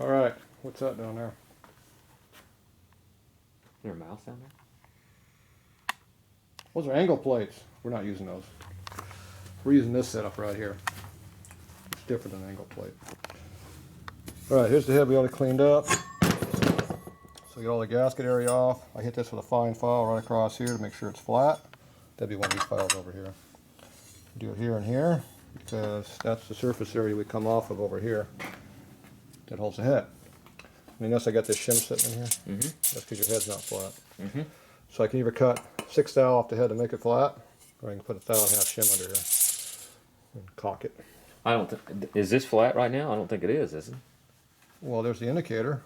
All right, what's that down there? Is there a mouse down there? Those are angle plates. We're not using those. We're using this setup right here. It's different than angle plate. All right, here's the head we already cleaned up. So get all the gasket area off. I hit this with a fine file right across here to make sure it's flat. That'd be one of these files over here. Do it here and here because that's the surface area we come off of over here. That holds the head. And notice I got this shim sitting in here. That's because your head's not flat. So I can either cut 6 thou off the head to make it flat, or I can put 1 thou and a half shim under here and caulk it. I don't think. Is this flat right now? I don't think it is it? Well, there's the indicator.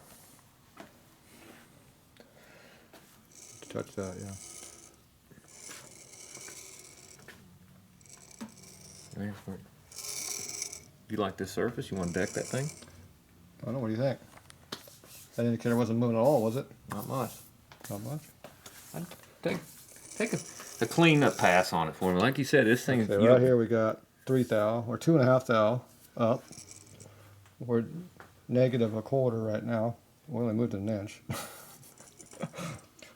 Touch that, yeah. You like this surface? You want to deck that thing? I don't know, what do you think? That indicator wasn't moving at all, was it? Not much. Not much? I'd take a clean up pass on it for me. Like you said, this thing. Okay, right here we got 3 thou, or 2.5 thou up. We're negative a quarter right now. We only moved an inch.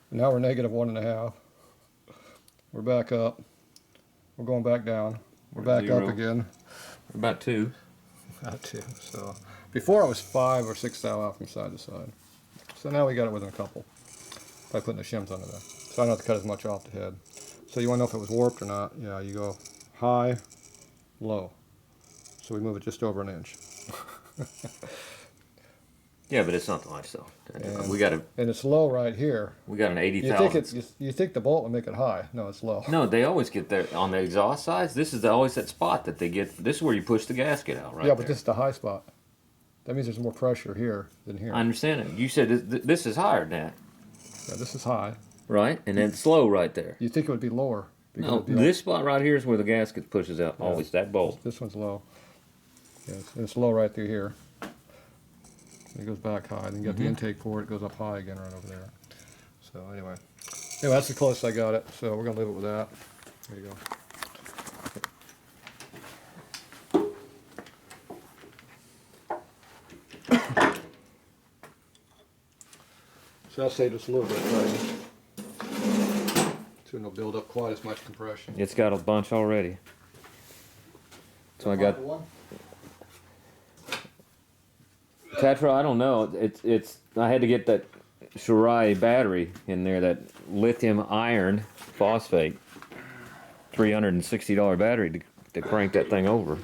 Now we're negative 1.5. We're back up. We're going back down. We're back 0. up again. We're about 2. About 2. So before it was 5 or 6 thou out from side to side. So now we got it within a couple by putting the shims under there. So I don't have to cut as much off the head. So you want to know if it was warped or not? Yeah, you go high, low. So we move it just over an inch. Yeah, but it's not much though. And, we got a. And it's low right here. We got an 80,000. You think the bolt will make it high? No, it's low. No, they always get there on the exhaust sides. This is always that spot that they get. This is where you push the gasket out, right? Yeah, but this is the high spot. That means there's more pressure here than here. I understand it. You said this is higher than that. Yeah, this is high. Right, and then slow right there. You think it would be lower? No, this spot right here is where the gasket pushes out. Yeah. Always that bolt. This one's low. Yes, it's low right through here. It goes back high. Then you got the intake port. It goes up high again right over there. So anyway, that's the closest I got it. So we're gonna leave it with that. There you go. So I'll save just a little bit, right? So it'll build up quite as much compression. It's got a bunch already. So I got. Tatro, I don't know. It's. I had to get that Shirai battery in there, that lithium iron phosphate, $360 battery to crank that thing over.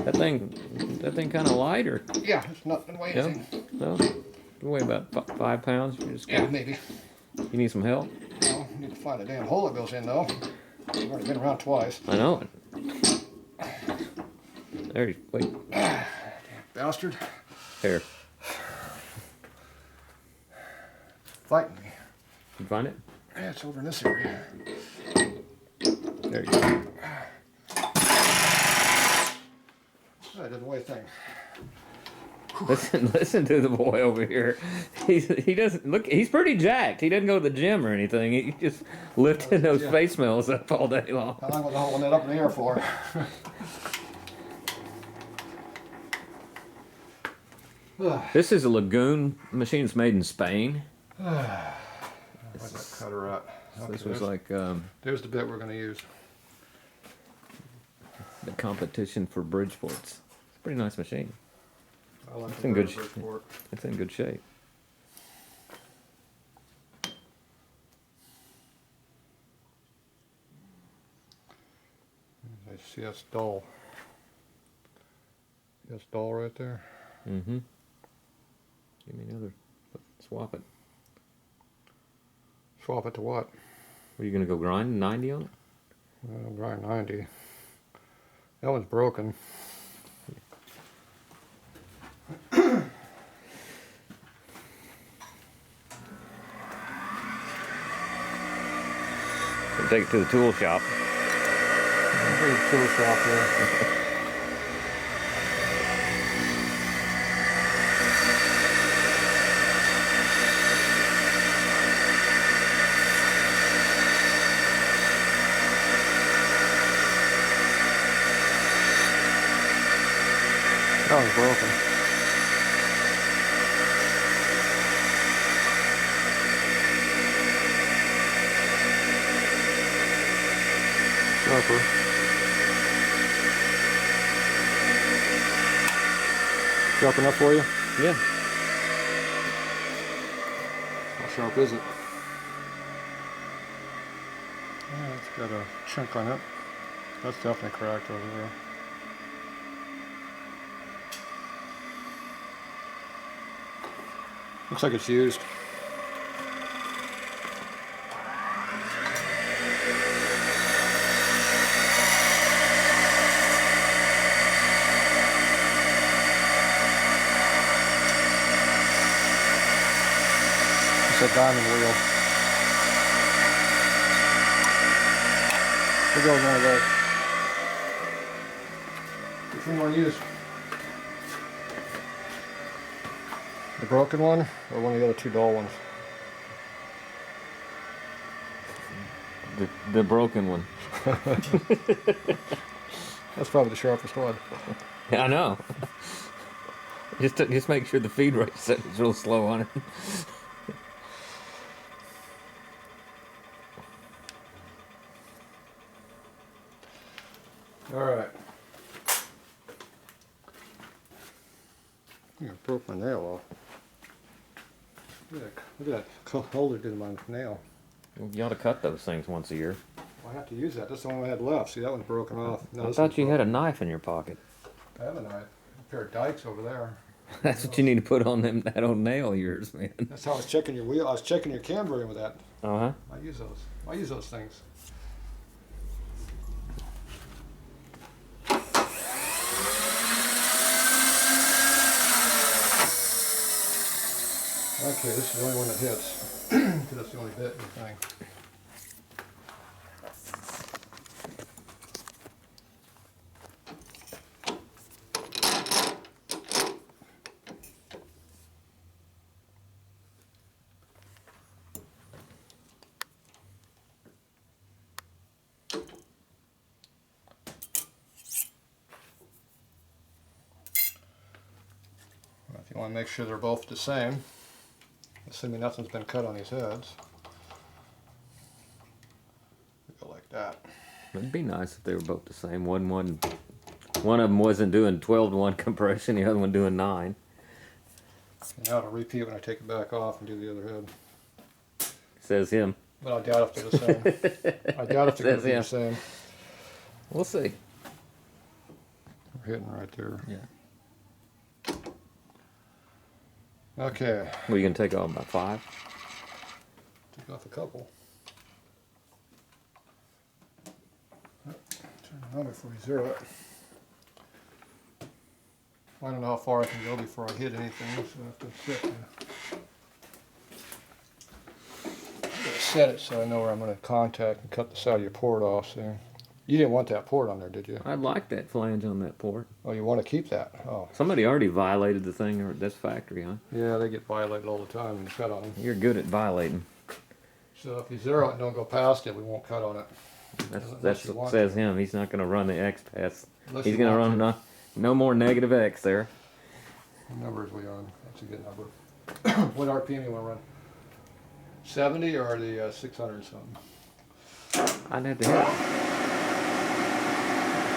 That thing kind of light, or? Yeah, it's nothing weighing anything. No, you weigh about 5 pounds. You just maybe. You need some help? No, you need to find a damn hole it goes in though. I've already been around twice. I know it. There, wait. Damn bastard. Here. Fighting me. You find it? Yeah, it's over in this area. There you go. That doesn't weigh a thing. Listen to the boy over here. He doesn't look. He's pretty jacked. He doesn't go to the gym or anything. He just lifting those face mills up all day long. How long was I holding that up in the air for? This is a Lagoon machine. It's made in Spain. Where's that cutter at? Okay, This was like there's the bit we're going to use. the competition for Bridgeports. It's a pretty nice machine. I like It's in good shape. It's in good shape. I see that stall. See that stall right there? Mm-hmm. Give me another. Swap it. Swap it to what? Are you gonna go grind 90 on it? Grind 90. That one's broken. Take it to the tool shop. Big tool shop here. That one's broken. Sharper. Sharp enough for you? Yeah. How sharp is it? Yeah, it's got a chunk on it. That's definitely cracked over there. Looks like it's used. It's a diamond wheel. We'll go with one of those. Which one do you want to use? The broken one, or one of the other two dull ones? The broken one. That's probably the sharpest one. Yeah, I know. Just make sure the feed rate is real slow on it. All right. I broke my nail off. Look at that holder did my nail. You ought to cut those things once a year. Well, I have to use that. That's the one I had left. See, that one's broken off. No, I thought you had a knife in your pocket. I have a knife. A pair of dikes over there. That's what you need to put on that old nail of yours, man. That's how I was checking your wheel. I was checking your cam bearing with that. Uh-huh. I use those. I use those things. Okay, this is the only one that hits. Because that's the only bit in the thing. If you want to make sure they're both the same, assuming nothing's been cut on these heads, we go like that. It'd be nice if they were both the same. One of them wasn't doing 12-to-1 compression, the other one doing 9. And now to repeat when I take it back off and do the other head. Says him. But I doubt if they're the same. I doubt if they're going to be the same. We'll see. We're hitting right there. Yeah. Okay. What, are you going to take off about 5? Take off a couple. Turn it on before we zero it. I don't know how far I can go before I hit anything, so I have to sit there. I'm going to set it so I know where I'm going to contact and cut the side of your port off. So you didn't want that port on there, did you? I like that flange on that port. Oh, you want to keep that? Oh. Somebody already violated the thing, or this factory, huh? Yeah, they get violated all the time when you cut on them. You're good at violating. So if you zero it and don't go past it, we won't cut on it. That's what says him. He's not going to run the X past. Unless He's you going to want run no more negative X there. What number is we on? That's a good number. What RPM you want to run? 70 or the 600 something? I'd have to hit.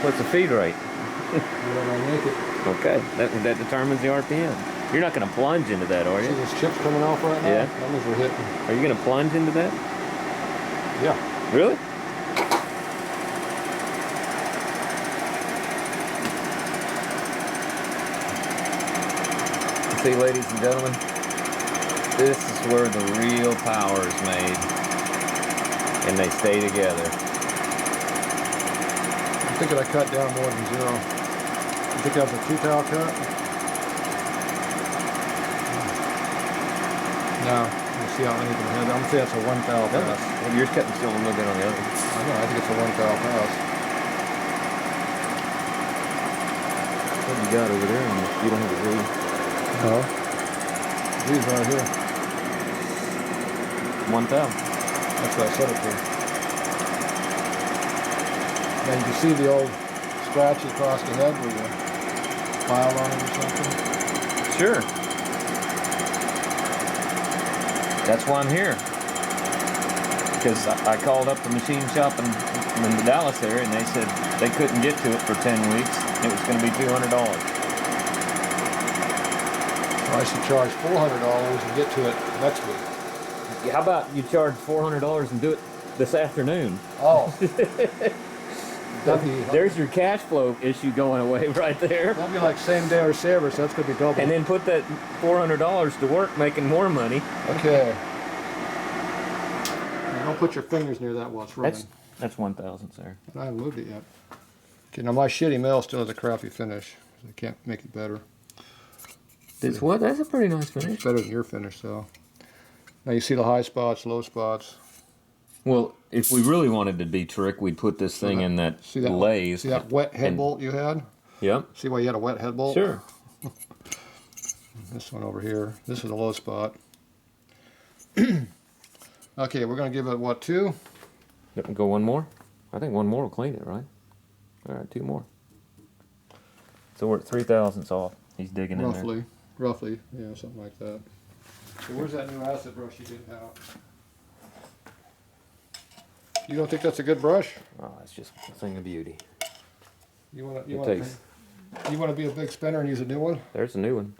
What's the feed rate? Whatever I make it. Okay, that determines the RPM. You're not going to plunge into that, are See you? those chips coming off right now? Yeah. That means we're hitting. Are you going to plunge into that? Yeah. Really? See, ladies and gentlemen, this is where the real power is made, and they stay together. I'm thinking I cut down more than 0. You think that was a 2-thou cut? No. You see how uneven the head? I'm going to say that's a 1-thou pass. Well, you're cutting still a little bit on the other. I know, I think it's a 1-thou pass. What do you got over there? You don't have a read. No. These right here. 1 thou. That's what I set it to. Now you can see the old scratches across the head where you file on it or something? Sure. That's why I'm here. Because I called up the machine shop in the Dallas area, and they said they couldn't get to it for 10 weeks. It was going to be $200. So I should charge $400 and get to it next week. How about you charge $400 and do it this afternoon? Oh. That'd be, There's your cash flow issue going away right there. that'd be like same day or service. That's going to be double. And then put that $400 to work making more money. Okay. Now, don't put your fingers near that while it's running. That's 1,000, sir. I haven't moved it yet. Okay, now my shitty mill still has a crappy finish. I can't make it better. This what? That's a pretty nice finish. It's better than your finish, though. Now you see the high spots, low spots. Well, if we really wanted to be trick, we'd put this thing in that lathe. See that wet head bolt you had? Yep. See why you had a wet head bolt? Sure. This one over here. This is a low spot. Okay, we're going to give it, what, 2? Go one more? I think one more will clean it, right? All right, 2 more. So we're at 3 thousandths off. He's digging in there. Roughly, yeah, something like that. So where's that new acid brush you did out? You don't think that's a good brush? Oh, it's just a thing of beauty. You want It to takes. you want to be a big spender and use a new one? There's a new one.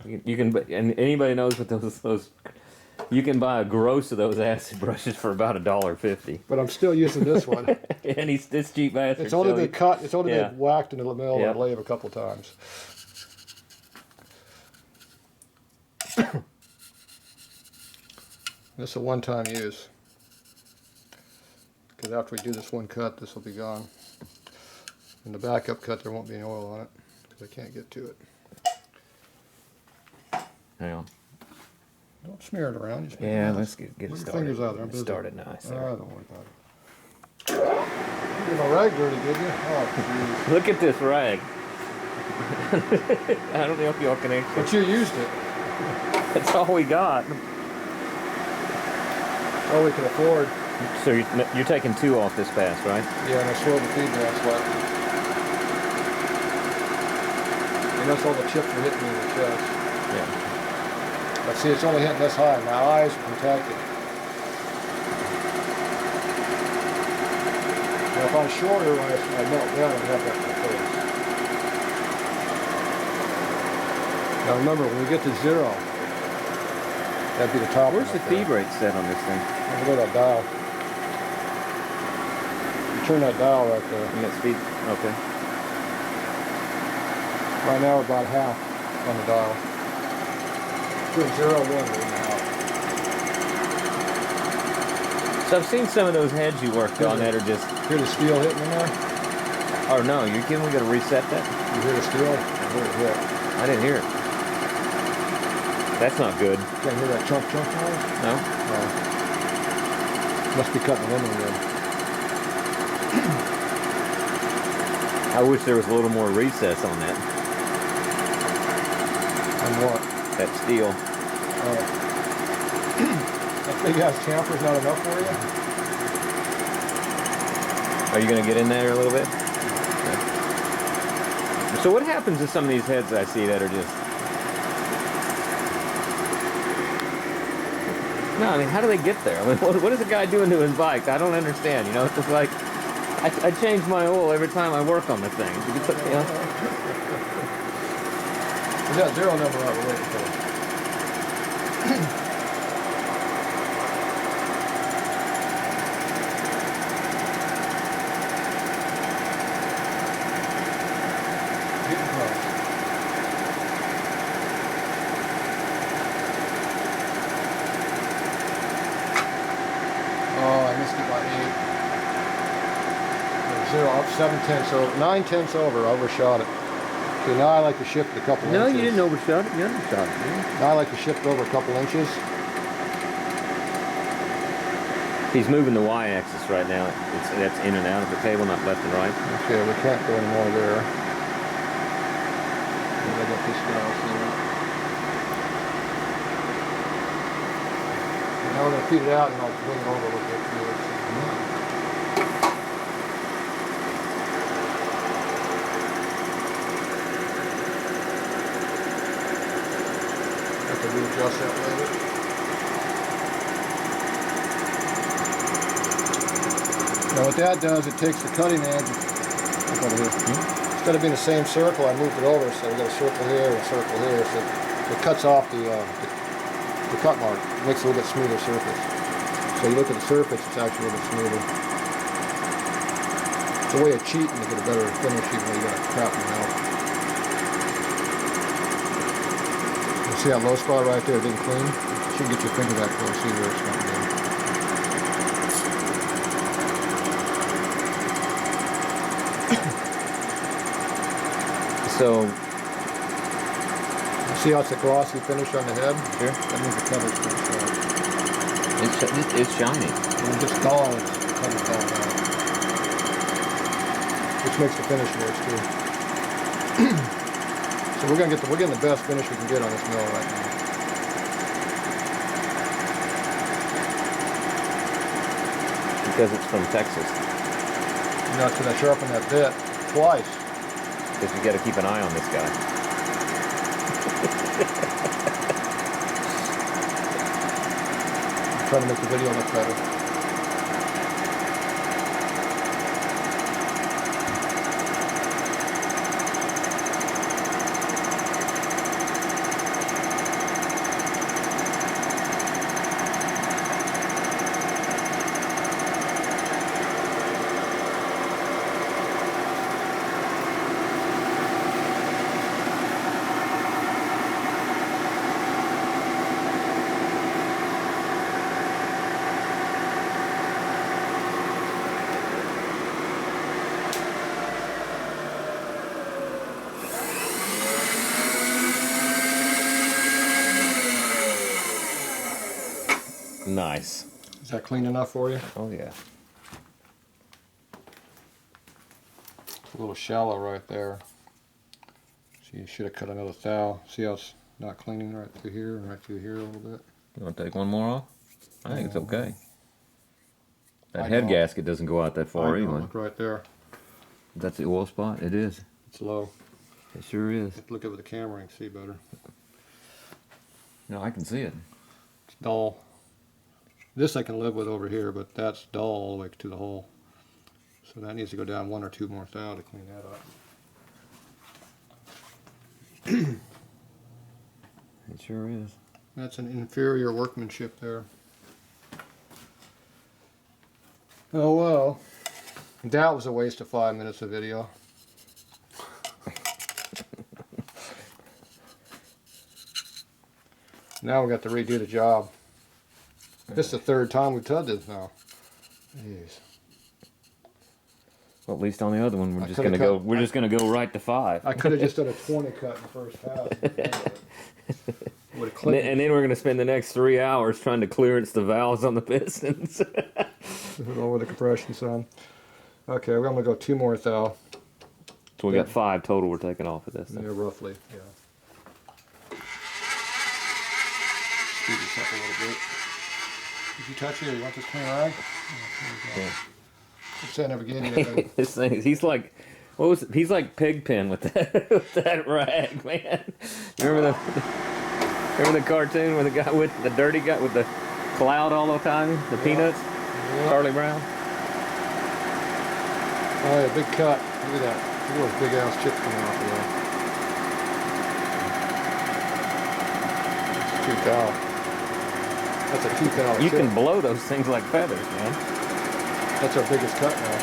You can and anybody knows what those. You can buy a gross of those acid brushes for about $1.50. But I'm still using this one. And it's cheap bastard. It's only been cut. It's only Yeah. been whacked into the mill Yep. and lathe a couple times. This is a one-time use. Because after we do this one cut, this will be gone. In the backup cut, there won't be any oil on it because I can't get to it. Hang on. Don't smear it around. Just Yeah, let's get it your started. fingers out there. I'm Get busy. started nice. Oh, There. don't worry about it. You did my rag dirty, did you? Oh, jeez. Look at this rag. I don't know if y'all can actually. But you used it. That's all we got. All we can afford. So you're taking 2 off this pass, right? Yeah, and I slowed the feedback sweat. And that's all the chips are hitting me in the chest. Yeah. But see, it's only hitting this high. My eyes are protected. Now, if I'm shorter, when I melt down, I'd have that in my face. Now remember, when we get to 0, that'd be the top. Where's one the up feed there. rate set on this thing? Let me go to that dial. You turn that dial right there. You got speed? Okay. Right now we're about half on the dial. Between 0 and 1, we're in the half. So I've seen some of those heads you worked on that are just. Hear the steel hitting in there? Oh no, you're kidding? We gotta reset that? You hear the steel? I hear it hit. I didn't hear it. That's not good. Can't hear that chunk noise? No? No. Must be cutting the lemon good. I wish there was a little more recess on that. And what? That steel. That big ass chamfer's not enough for you? Are you gonna get in there a little bit? Okay. So what happens to some of these heads I see that are just. No, I mean, how do they get there? I mean, what is the guy doing to his bike? I don't understand. You know, it's just like I change my oil every time I work on the thing. You know? Is that 0 number out we're waiting for? Getting close. Oh, I missed it by 8. 0, up 7/10, so 9/10 over. I overshot it. Okay, now I like to shift a couple No, inches. you didn't overshot it. You undershot it. Man. Now I like to shift over a couple inches. He's moving the y-axis right now. That's in and out of the table, not left and right. Okay, we can't go any more there. I got this dial here. Now we're going to feed it out and I'll bring it over a little bit. can readjust that later. Now what that does, it takes the cutting edge, look over here. Instead of being the same circle, I moved it over, so we got a circle here and a circle here, so it cuts off the cut mark. It makes it a little bit smoother surface. So you look at the surface, it's actually a little bit smoother. It's a way of cheating to get a better finish even though you got a crappy mouth. You see that low spot right there, it didn't clean? You should get your finger back close, see where it's coming in. So, see how it's a glossy finish on the head? Sure. That means the cover's pretty sharp. it's shiny. When it gets dull, the cover's dull out. Which makes the finish worse too. So we're getting the best finish we can get on this mill right now. Because it's from Texas. You know, should I sharpen that bit twice? Because you got to keep an eye on this guy. I'm trying to make the video look better. Nice. Is that clean enough for you? Oh yeah. It's a little shallow right there. So you should have cut another thou. See how it's not cleaning right through here and right through here a little bit? You want to take one more off? I think it's okay. That I head know. gasket doesn't go out that far I know, anyway. look right there. That's the oil spot? It is. It's low. It sure is. If you look over the camera and see better. No, I can see it. It's dull. This I can live with over here, but that's dull all the way to the hole. So that needs to go down 1 or 2 more thou to clean that up. It sure is. That's an inferior workmanship there. Oh well. That was a waste of 5 minutes of video. Now we got to redo the job. This is the 3rd time we've done this now. Jeez. Well, at least on the other one, we're I just coulda gonna go. cut- We're just gonna go right to 5. I could have just done a 20 cut in the first pass. Would have clicked. And then we're gonna spend the next 3 hours trying to clearance the valves on the pistons. Over the compression son. Okay, we're gonna go 2 more thou. So we got 5 total. We're taking off of this. Yeah, roughly. Yeah. Speed this up a little bit. Did you touch it? Or you want this clean rag? Yeah. Let's say I never gave you anything. This thing, he's like, what was it? He's like Pigpen with that with that rag, man. Remember the cartoon with the guy with the dirty guy with the cloud all the time, the peanuts, Charlie Brown. Oh yeah, big cut. Look at that. Look at those big ass chips coming off of there. It's 2 thou. That's a 2 thou You chip. can blow those things like feathers, man. That's our biggest cut now.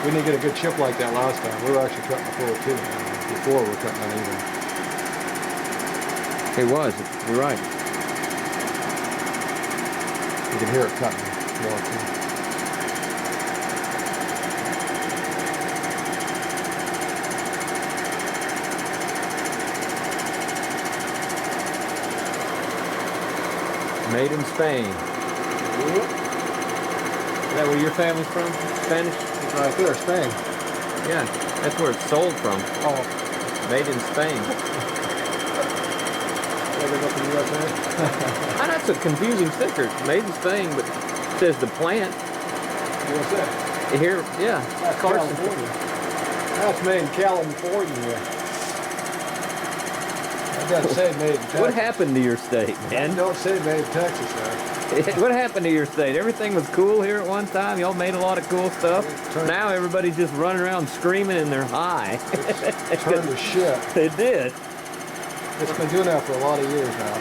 We didn't get a good chip like that last time. We were actually cutting the full too. Before we were cutting uneven. It was. You're right. You can hear it cutting more too. Made in Spain. Is that where your family's from? Spanish? It's right there, Spain. Yeah, that's where it's sold from. Oh, Made in Spain. ever go to the USA? That's a confusing sticker. It's made in Spain, but it says the plant. USA. Here, yeah. That's Carson. California. That's made in California. doesn't say made in Texas. What happened to your state, man? Don't say made in Texas, there. What happened to your state? Everything was cool here at one time. Y'all made a lot of cool stuff. Now everybody's just running around screaming and they're high. It's turned to shit. It did. It's been doing that for a lot of years now.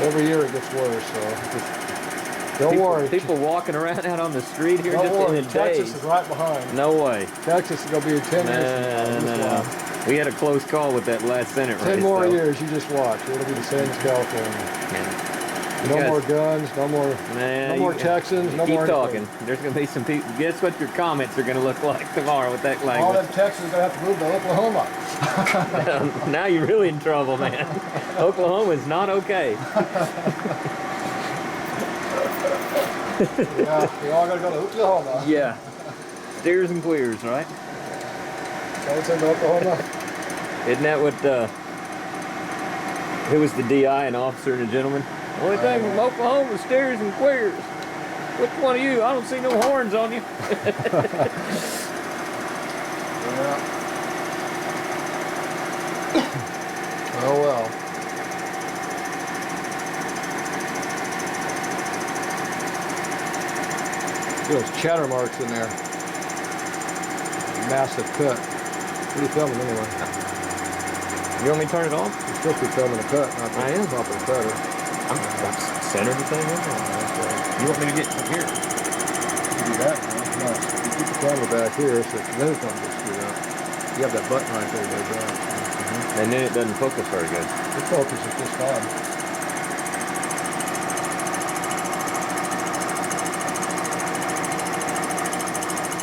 Every year it gets worse, so just don't worry. People walking around out on the street here Don't just worry. in a Texas day. is right behind. No way. Texas is going to be 10 years. No. We had a close call with that last Senate race. 10 more though. years, you just watch. It'll be the same as California. No more guns, no more Texans, no more Keep talking. There's going to be some people. Guess what your comments are going to look like tomorrow with that All language. them Texans are going to have to move to Oklahoma. Now you're really in trouble, man. Oklahoma is not okay. Yeah, we all got to go to Oklahoma. Yeah. Steers and queers, right? Don't send to Oklahoma. Isn't that what, who was the DI, an officer and a gentleman? Only thing from Oklahoma is steers and queers. Which one of you? I don't see no horns on you. Yeah. Oh well. Those chatter marks in there. Massive cut. What are you filming anyway? You want me to turn it off? You're supposed to be filming a cut, not the I am. top of the cutter. I'm center the thing in there. You want me to get from here? You do that, man. No, you keep the camera back here so the lens don't get screwed up. You have that button right there, does that. And then it doesn't focus very good. The focus is just fine.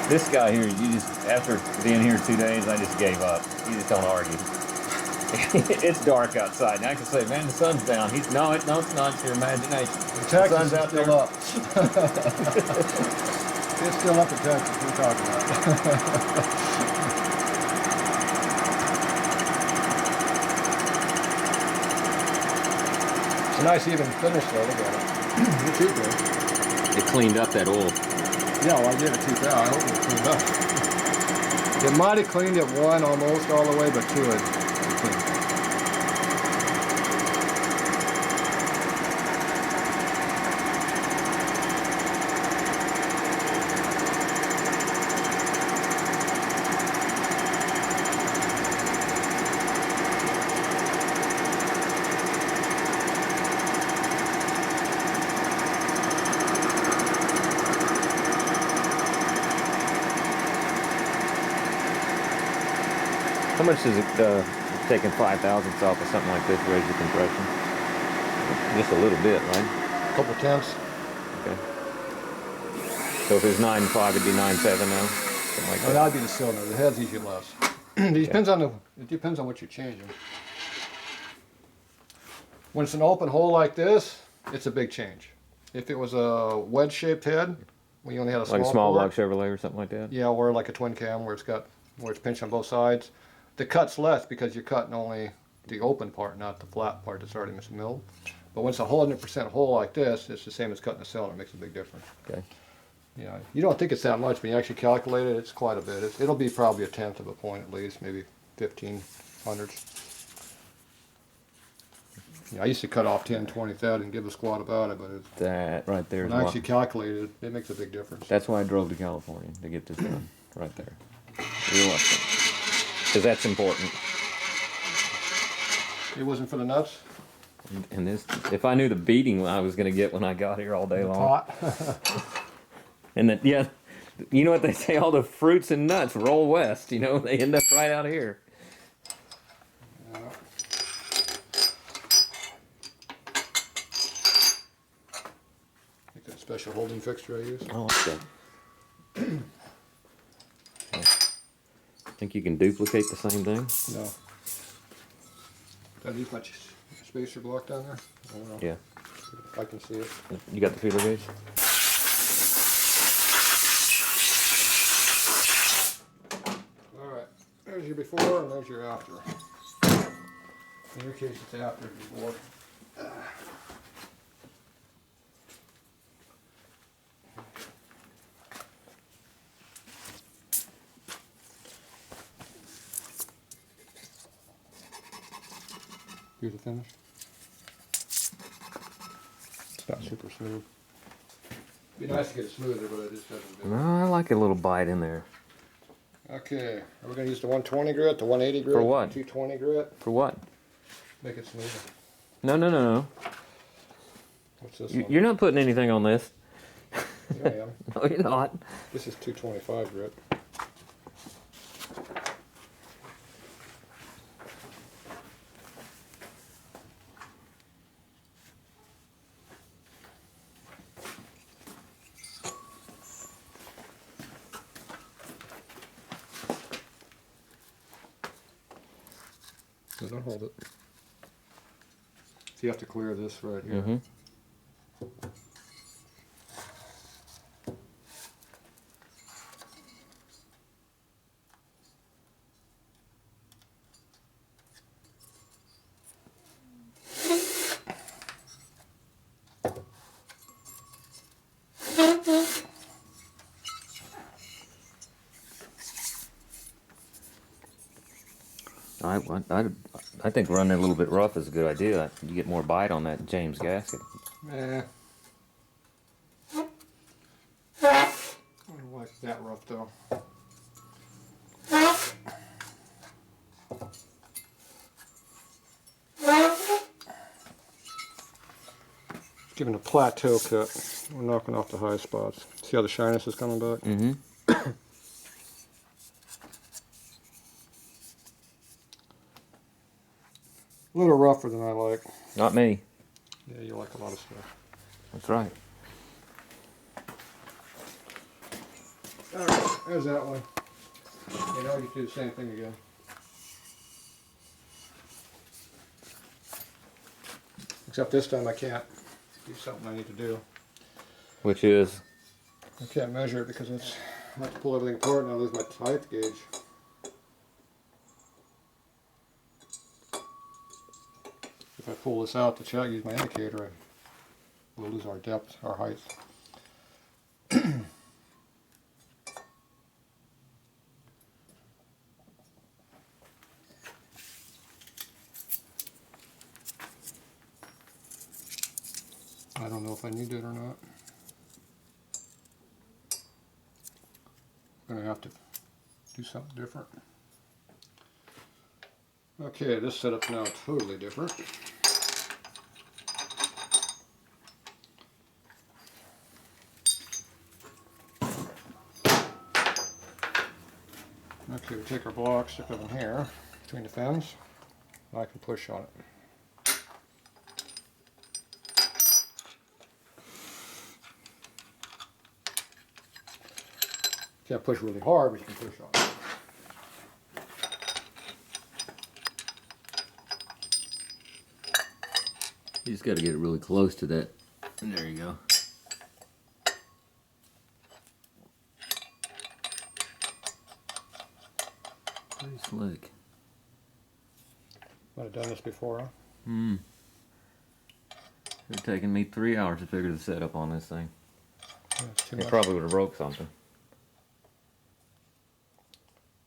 This guy here, you just, after being here 2 days, I just gave up. You just don't argue. It's dark outside. And I can say, man, the sun's down. No, it's not. It's your imagination. The sun's out still there. up. It's still up in Texas. We're talking about. It's a nice even finish though. Look at it. It's too good. It cleaned up that oil. Yeah, well, I gave it 2,000. I hope it cleaned up. It might have cleaned it one almost all the way, but two it cleaned. How much does it, taking 5,000ths off of something like this raise your compression? Just a little bit, right? Couple tenths. Okay. So if it was 9.5, it'd be 9.7 now? Something like Well, that. that'd be the cylinder. The head's usually less. It depends on what you're changing. When it's an open hole like this, it's a big change. If it was a wedge-shaped head, when you only had a small Like a small port, block Chevrolet or something like that? yeah, or like a twin cam where it's pinched on both sides, the cut's less because you're cutting only the open part, not the flat part that's already milled. But when it's a 100% hole like this, it's the same as cutting a cylinder. It makes a big difference. Okay. Yeah, you don't think it's that much, but you actually calculate it, it's quite a bit. It'll be probably a tenth of a point at least, maybe 1500ths. Yeah, I used to cut off 10, 20 thou and give a squat about it, but That right there is when I why. actually calculated it, it makes a big difference. That's why I drove to California, to get this done. Right there. You're welcome. Because that's important. It wasn't for the nuts? And this, if I knew the beating I was going to get when I got here all day long. Pot? And that, yeah, you know what they say, all the fruits and nuts roll west, you know, they end up right out here. Yeah. Like that special holding fixture I use? I like that. Think you can duplicate the same thing? No. Did I leave my spacer block down there? I don't know. Yeah. If I can see it. You got the feeler gauge? Alright, there's your before and there's your after. In your case it's after before. Here's the finish. It's not super smooth. Be nice to get it smoother, but it just doesn't do it. No, I like a little bite in there. Okay, are we going to use the 120 grit, the 180 grit? For what? 220 grit? For what? Make it smoother. No. What's this one? You're not putting anything on this. Yeah, I am. No, you're not. This is 225 grit. So don't hold it. So you have to clear this right here. Mm-hmm. I think running it a little bit rough is a good idea. You get more bite on that James gasket. I don't like that rough though. Giving a plateau cut. We're knocking off the high spots. See how the shyness is coming back? Mm-hmm. A little rougher than I like. Not me. Yeah, you like a lot of stuff. That's right. Alright, there's that one. You know, you do the same thing again. Except this time I can't do something I need to do. Which is? I can't measure it because it's, I have to pull everything apart and I lose my height gauge. If I pull this out to check, use my indicator, we'll lose our depth, our height. I don't know if I need it or not. I'm going to have to do something different. Okay, this setup's now totally different. Okay, we take our block, stick it in here, between the fins, and I can push on it. Can't push really hard, but you can push on it. You just got to get it really close to that. And there you go. Pretty slick. Might have done this before, huh? Hmm. It's taken me 3 hours to figure the setup on this thing. Yeah, it's too It much. probably would have broke something.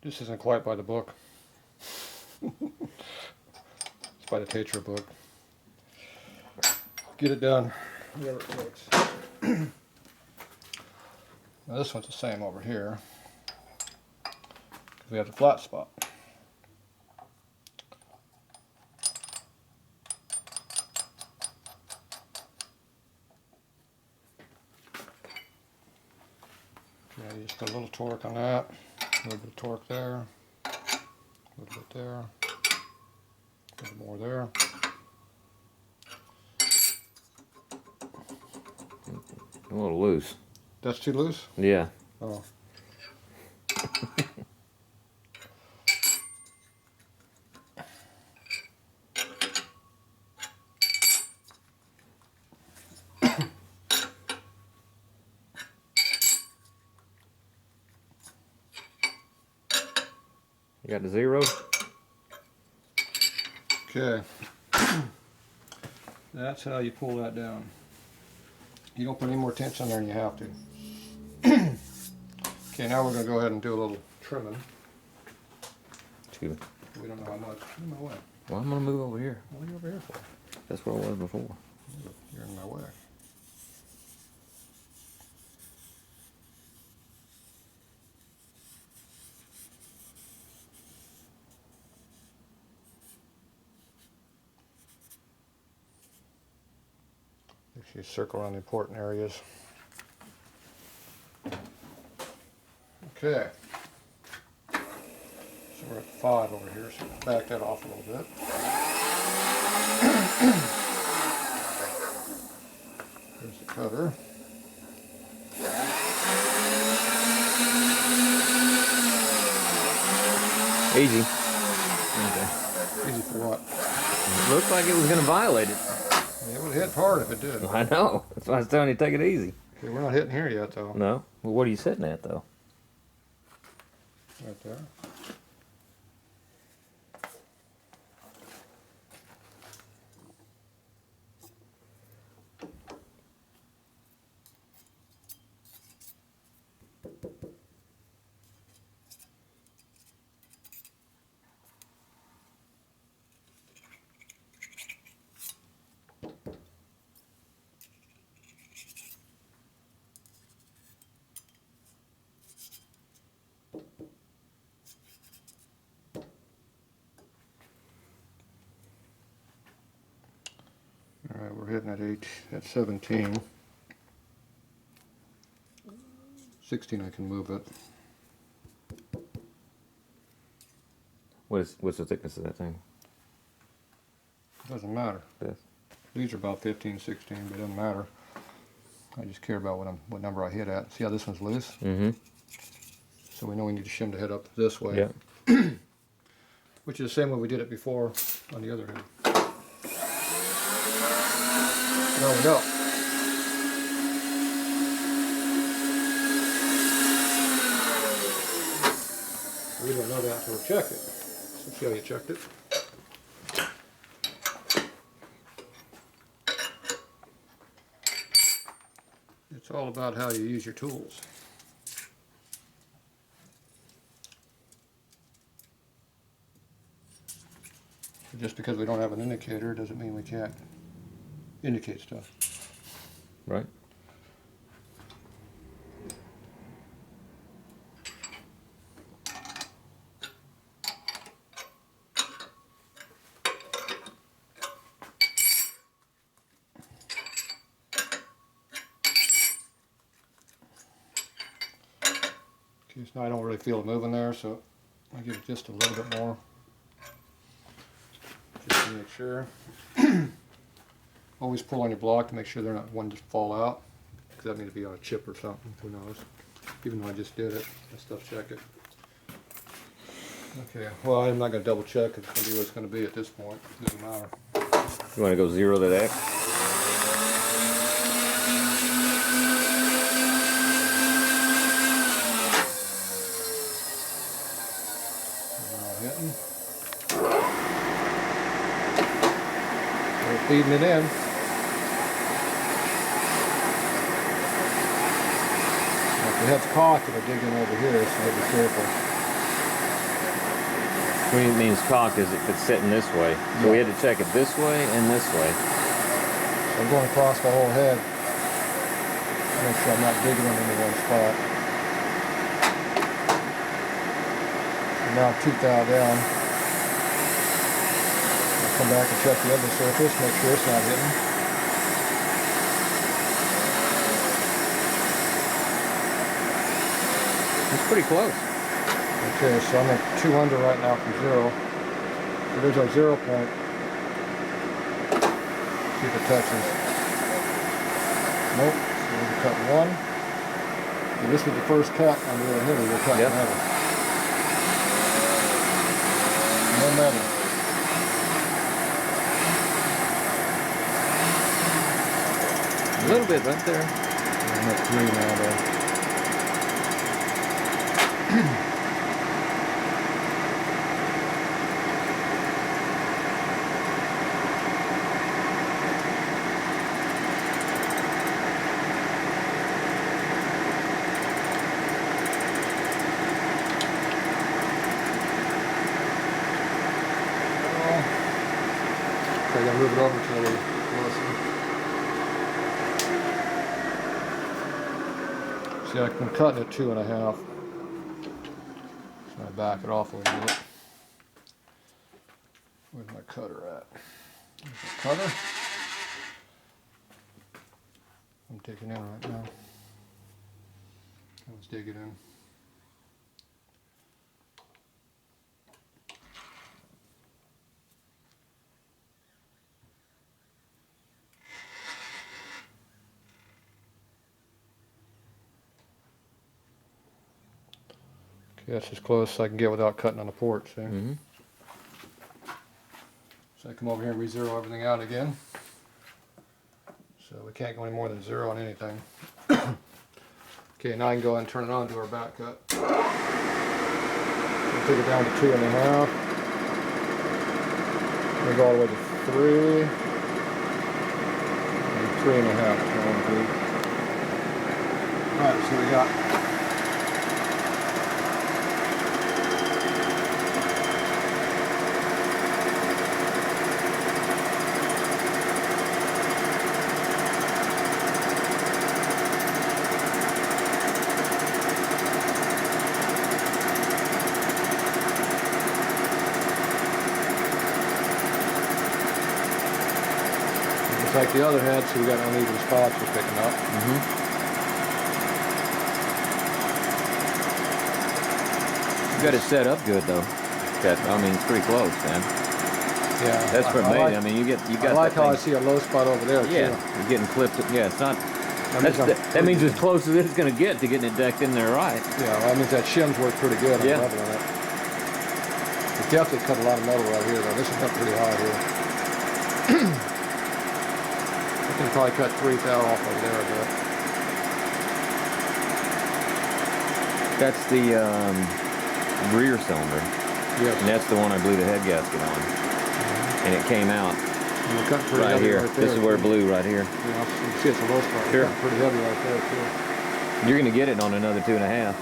This isn't quite by the book. It's by the Tatro book. Get it done, whatever it takes. Now this one's the same over here, because we have the flat spot. Yeah, you just put a little torque on that, a little bit of torque there, a little bit there, a little more there. A little loose. That's too loose? Yeah. Oh. You got the zero? Okay. That's how you pull that down. You don't put any more tension there than you have to. Okay, now we're going to go ahead and do a little trimming. Two. We don't know how much. In my way. Well, I'm gonna move over here. What are you over here for? That's where I was before. You're in my way. Make sure you circle around the important areas. Okay. So we're at 5 over here, so back that off a little bit. There's the cutter. Easy. Okay. Easy for what? It looked like it was gonna violate it. It would hit hard if it did. I know. That's why I was telling you to take it easy. Okay, we're not hitting here yet, though. No. Well, what are you sitting at though? Right there. All right, we're hitting at 17. 16, I can move it. What's the thickness of that thing? Doesn't matter. This. These are about 15, 16, but it doesn't matter. I just care about what number I hit at. See how this one's loose? Mm-hmm. So we know we need to shim the head up this way. Yeah. Which is the same way we did it before on the other head. There we go. We don't know that until we check it. So see how you checked it. It's all about how you use your tools. Just because we don't have an indicator doesn't mean we can't indicate stuff. Right. Okay, so now I don't really feel it moving there, so I'll give it just a little bit more. Just to make sure. Always pull on your block to make sure they're not one just fall out, because that may be on a chip or something, who knows. Even though I just did it, I still check it. Okay, well I'm not going to double check, it's going to be what it's going to be at this point, it doesn't matter. You want to go 0 to that? Hitting. We're feeding it in. If the head's cocked, it'll dig in over here, so be careful. What it means cocked is if it's sitting this way. So we had to check it this way and this way. So I'm going across the whole head. Make sure I'm not digging in any one spot. And now I'm 2 thou down. I'll come back and check the other surface, make sure it's not hitting. It's pretty close. Okay, so I'm at 2 under right now from 0. So there's our 0 point. See if it touches. Nope. So we're gonna cut 1. And this was the first cut on the other header. We'll cut another. No metal. A little bit right there. I'm at 3 now though. gotta move it over until we listen. See, I'm cutting at 2.5. So I back it off a little bit. Where's my cutter at? There's the cutter. I'm digging in right now. Let's dig it in. Okay, that's as close as I can get without cutting on the port, see? Mm-hmm. So I come over here and re-zero everything out again. So we can't go any more than 0 on anything. Okay, now I can go ahead and turn it on and do our back cut. We'll take it down to 2.5. We go all the way to 3. And 3.5. Alright, so we got like the other head, so we got uneven spots we're picking up. Mm-hmm. You got it set up good though. I mean, it's pretty close, man. Yeah, that's for me. Like, I mean, you got. I like how I see a low spot over there. Yeah, too. you're getting clipped. Yeah, it's not. That means as close as it's going to get to getting it decked in there right. Yeah, well, that means that shims work pretty good on leveling it. We definitely cut a lot of metal right here, though. This is cut pretty high here. I can probably cut 3 thou off over there a bit. That's the rear cylinder. Yes. And that's the one I blew the head gasket on. And it came out And we're cutting pretty right heavy here. right there. This is where it blew right here. Yeah, you can see it's a low spot. Sure. We're cutting pretty heavy right there, too. You're going to get it on another 2.5.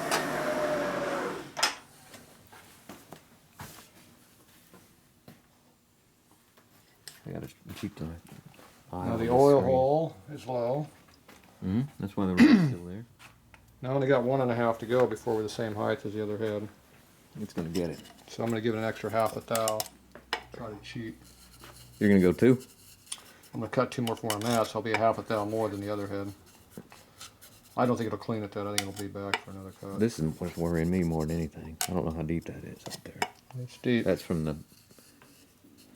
I got to keep the. Now the oil hole is low. Mm-hmm. That's why the road's still there. Now I only got 1.5 to go before we're the same height as the other head. It's going to get it. So I'm going to give it an extra 1/2 thou. Try to cheat. You're going to go 2? I'm going to cut 2 more from where I'm at, so I'll be a 1/2 thou more than the other head. I don't think it'll clean it though. I think it'll be back for another cut. This is what's worrying me more than anything. I don't know how deep that is up there. It's deep. That's from the.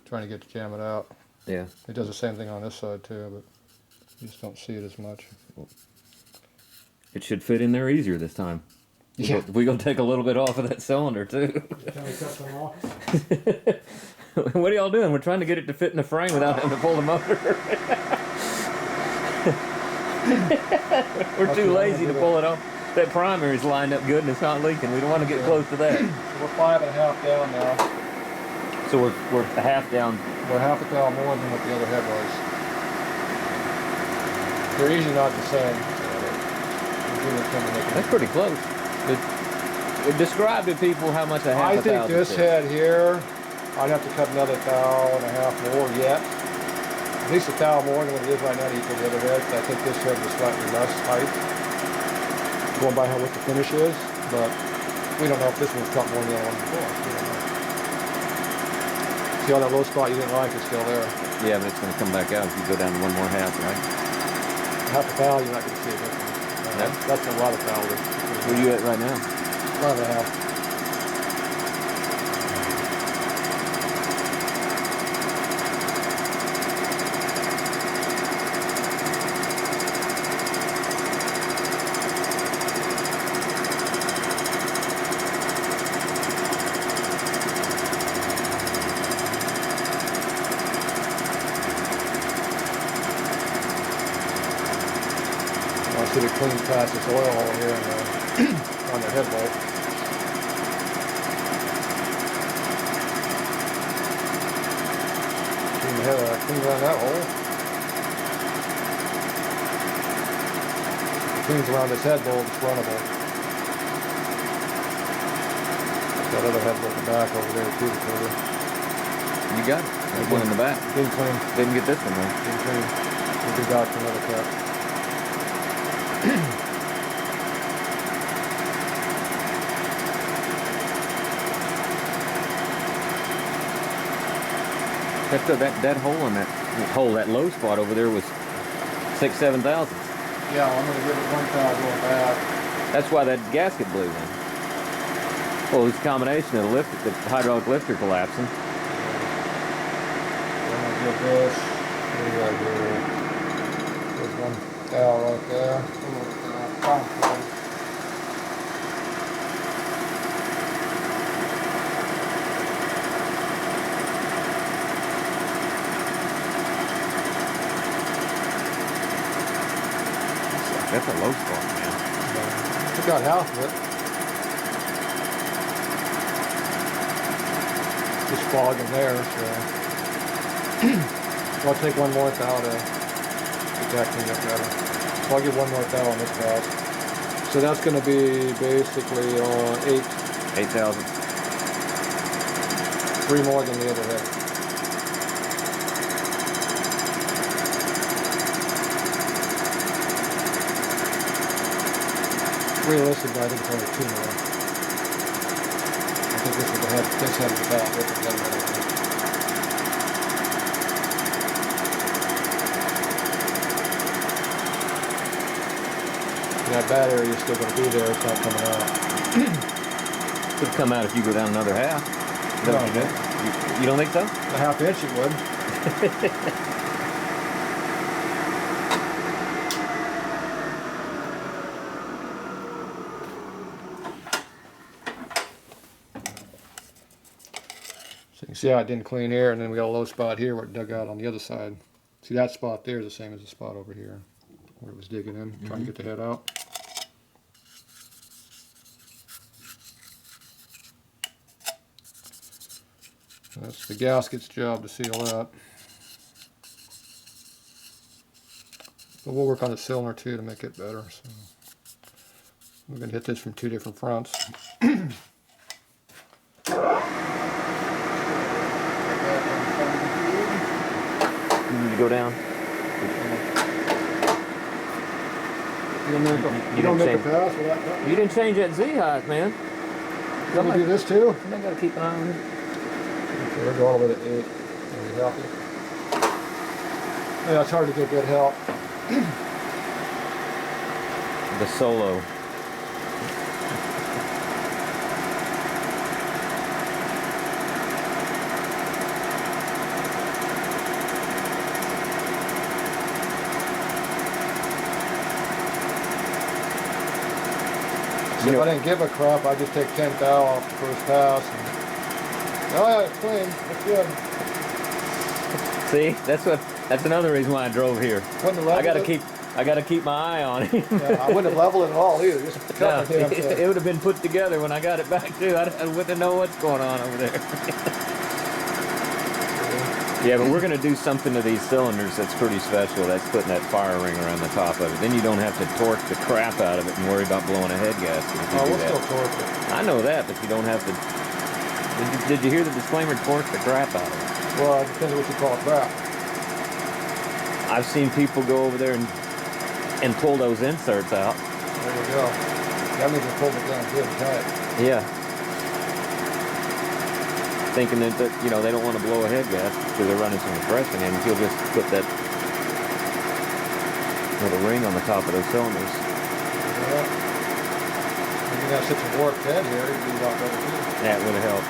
Trying to get to jam it out. Yeah. It does the same thing on this side too, but you just don't see it as much. It should fit in there easier this time. Yeah. We're going to take a little bit off of that cylinder too. Can we cut them off? What are y'all doing? We're trying to get it to fit in the frame without having to pull the motor. We're too lazy to pull it off. That primary's lined up good and it's not leaking. We don't want to get close to that. We're 5.5 down now. So we're 1/2 down. We're 1/2 thou more than what the other head was. They're usually not the same. That's pretty close. Describe to people how much a 1/2 thou. I think this head here, I'd have to cut another 1.5 thou more yet. At least 1 thou more than what it is right now to equal the other head. I think this head was slightly less height. Going by what the finish is, but we don't know if this one's cut more than the other one before. We don't know. See all that low spot you didn't like is still there. Yeah, but it's going to come back out if you go down to 1 more 1/2, right? 1/2 thou, you're not going to see it different. That's a lot of thou. Where are you at right now? 5.5. See the clean past this oil hole here on the head bolt. Clean around that hole. Cleans around this head bolt, it's runnable. That other head bolt in the back over there too. You got it. There's one in the back. Didn't clean. Didn't get this one though. Didn't clean. We'll be back for another cut. That hole in that low spot over there was 6,000–7,000. Yeah, I'm gonna give it 1,000 going back. That's why that gasket blew in. Well, it's a combination of the hydraulic lifter collapsing. I'm gonna give this. What do you gotta do? There's one valve right there. That's a low spot, man. We got half of it. Just fog in there, so. I'll take one more thou to get that cleaned up better. So I'll give one more thou on this valve. So that's going to be basically 8,000. 3 more than the other head. Realistically, I think it's only 2 more. I think this is the head. This head is about. This is the head. That bad area is still going to be there. It's not coming out. Could come out if you go down another half. Is that what you do? You don't think so? A half inch it would. So you can see how it didn't clean here, and then we got a low spot here where it dug out on the other side. See, that spot there is the same as the spot over here where it was digging in, trying to get the head out. That's the gasket's job to seal that. But we'll work on the cylinder too to make it better. So we're going to hit this from 2 different fronts. You need to go down. You don't make a pass with that. You didn't change that Z height, man. You want to do this too? I got to keep an eye on it. Okay, we'll go all the way to 8. Are you happy? Yeah, it's hard to get good help. The solo. If I didn't give a crap, I'd just take 10 thou off the first pass. And, oh yeah, it's clean. It's good. See, that's another reason why I drove here. I gotta keep my eye on it. Yeah, I wouldn't have leveled it at all either. Just cut the damn thing. It would have been put together when I got it back too. I wouldn't know what's going on over there. Yeah, but we're gonna do something to these cylinders that's pretty special. That's putting that fire ring around the top of it. Then you don't have to torque the crap out of it and worry about blowing a head gasket. Oh, we'll still torque it. I know that, but you don't have to. Did you hear the disclaimer? Torque the crap out of it. Well, it depends what you call crap. I've seen people go over there and pull those inserts out. There you go. That means you pulled it down good and tight. Yeah. Thinking that you know, they don't want to blow a head gasket because they're running some compression in. You'll just put that little ring on the top of those cylinders. Yeah. If you got such a warped head here, it'd be a lot better too. That would help.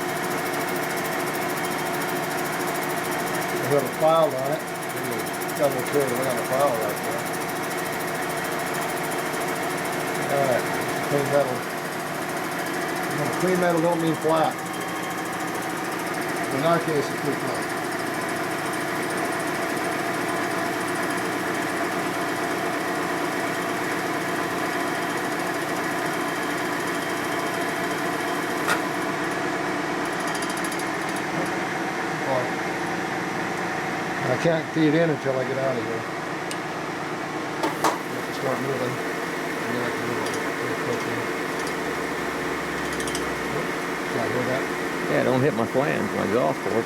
If you have a file on it, then you double turn around the file right there. Alright, clean metal. Clean metal don't mean flat. In our case, it's pretty flat. I can't feed in until I get out of here. You have to start moving. And then I can move really quickly. Can I hear that? Yeah, don't hit my flange, my exhaust port.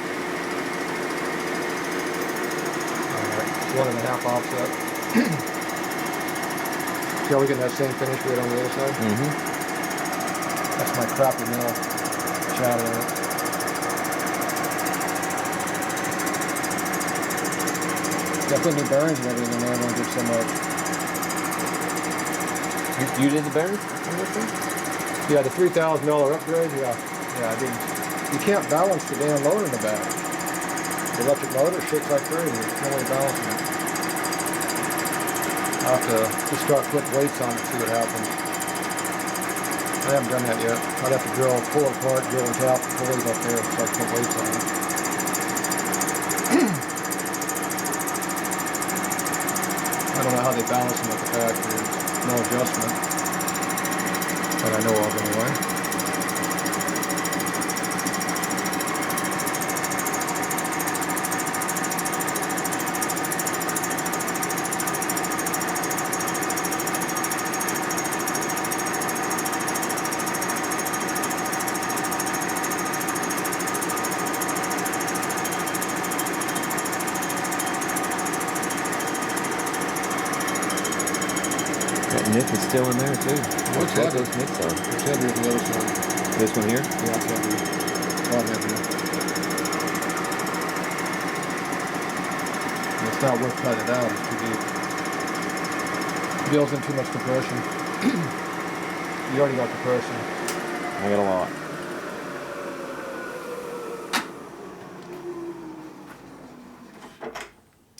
1.5 offset. See how we get that same finish we had on the other side? Mm-hmm. That's my crappy mill shadow in it. Got put new bearings and everything in there, don't get so much. You did the bearings on this thing? Yeah, the $3,000 upgrade, yeah. Yeah, I didn't. You can't balance the damn motor in the back. The electric motor shakes like crazy. There's no way balancing it. I'll have to just start putting weights on it and see what happens. I haven't done that yet. I'd have to pull it apart, drill and tap the pulleys up there and start putting weights on it. I don't know how they balance them at the factory. There's no adjustment that I know of anyway. That nick is still in there too. What's Both heavy? those nicks are. It's heavier than the other side. This one here? Yeah, it's heavier. A lot heavier. And it's not worth cutting it out, it's too deep. Deals in too much compression. You already got compression. I got a lot.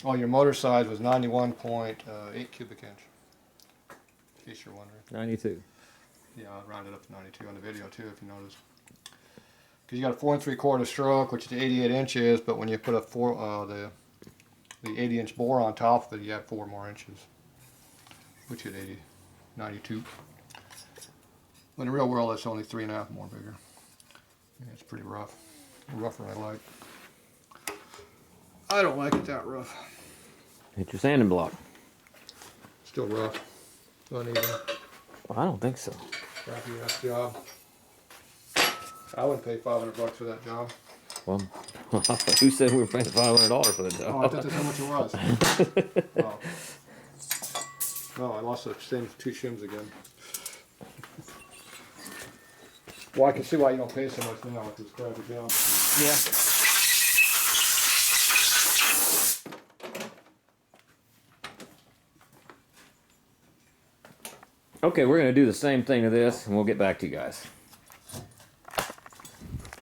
Oh, your motor size was 91.8 cubic inch. In case you're wondering. 92. Yeah, I rounded up to 92 on the video too, if you notice. Because you got a 4 3/4 stroke, which is 88 inches, but when you put the 80-inch bore on top of it, you add 4 more inches, which is 92. But in the real world, it's only 3.5 more bigger. Yeah, it's pretty rough. Rougher than I like. I don't like it that rough. Hit your sanding block. Still rough. Uneven. Well, I don't think so. Crappy ass job. I wouldn't pay $500 for that job. Well, who said we were paying $500 for the job? Oh, I thought that's how much it was. Oh. Oh, I lost the same 2 shims again. Well, I can see why you don't pay so much now with this crappy job. Yeah. Okay, we're going to do the same thing to this, and we'll get back to you guys.